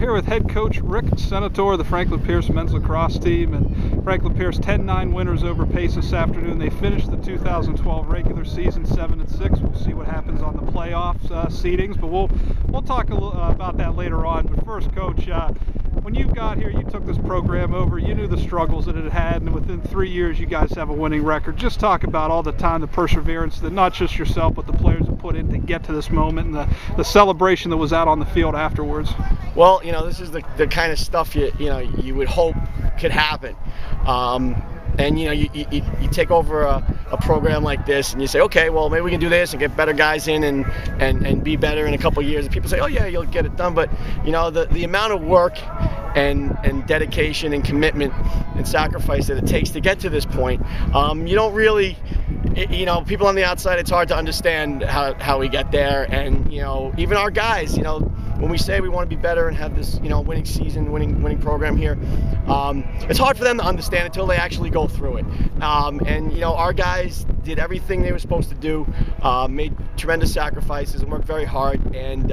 here with head coach Rick Senatore of the Franklin Pierce men's lacrosse team, and Franklin Pierce 10-9 winners over Pace this afternoon. They finished the 2012 regular season 7-6. We'll see what happens on the playoffs seedings, but we'll talk a little about that later on. But first, Coach, when you got here, you took this program over. You knew the struggles that it had, and within 3 years, you guys have a winning record. Just talk about all the time, the perseverance that not just yourself, but the players have put in to get to this moment, and the celebration that was out on the field afterwards. Well, this is the kind of stuff you would hope could happen. And you take over a program like this and you say, okay, well, maybe we can do this and get better guys in and be better in a couple of years. And people say, oh yeah, you'll get it done. But the amount of work and dedication and commitment and sacrifice that it takes to get to this point, you don't really, people on the outside, it's hard to understand how we get there. And even our guys, when we say we want to be better and have this, winning season, winning program here, it's hard for them to understand until they actually go through it. And our guys did everything they were supposed to do, made tremendous sacrifices and worked very hard, and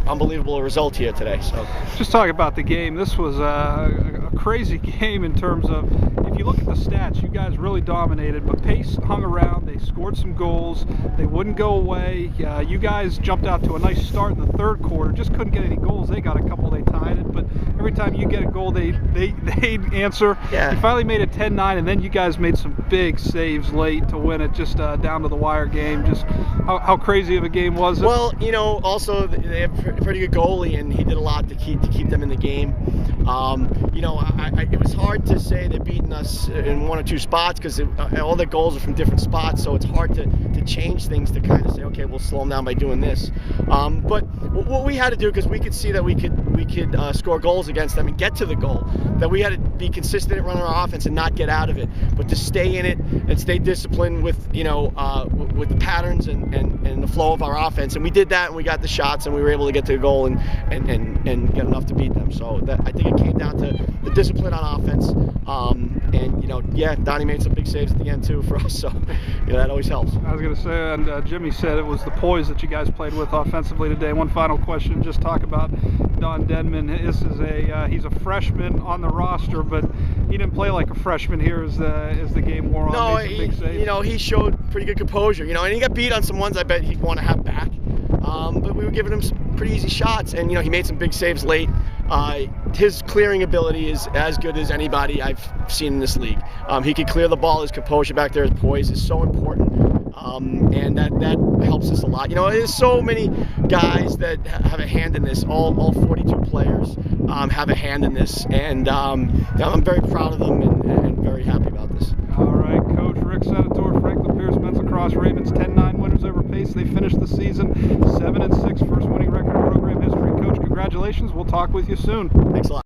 unbelievable result here today. So, just talk about the game. This was a crazy game in terms of, if you look at the stats, you guys really dominated, but Pace hung around. They scored some goals. They wouldn't go away. You guys jumped out to a nice start in the third quarter. Just couldn't get any goals. They got a couple. They tied it, but every time you get a goal, they answer. Yeah. You finally made it 10-9, and then you guys made some big saves late to win it, just down to the wire game. Just how crazy of a game was it? Well, also they have a pretty good goalie, and he did a lot to keep them in the game. It was hard to say they're beating us in one or two spots because all their goals are from different spots, so it's hard to change things to kind of say, okay, we'll slow them down by doing this. But what we had to do, because we could see that we could score goals against them and get to the goal, that we had to be consistent at running our offense and not get out of it, but to stay in it and stay disciplined with with the patterns and the flow of our offense. And we did that, and we got the shots, and we were able to get to the goal and get enough to beat them. So I think it came down to the discipline on offense. Donnie made some big saves at the end too for us, so that always helps. I was going to say, and Jimmy said it was the poise that you guys played with offensively today. One final question, just talk about Don Denman. He's a freshman on the roster, but he didn't play like a freshman here as the game wore on. No, big saves. He showed pretty good composure, and he got beat on some ones I bet he'd want to have back. But we were giving him some pretty easy shots, and he made some big saves late. His clearing ability is as good as anybody I've seen in this league. He can clear the ball. His composure back there, his poise is so important, and that helps us a lot. There's so many guys that have a hand in this. All 42 players have a hand in this, and I'm very proud of them and very happy about this. All right, Coach Rick Senatore, Franklin Pierce men's lacrosse Ravens 10-9 winners over Pace. They finished the season 7-6, first winning record in program history. Coach, congratulations. We'll talk with you soon. Thanks a lot.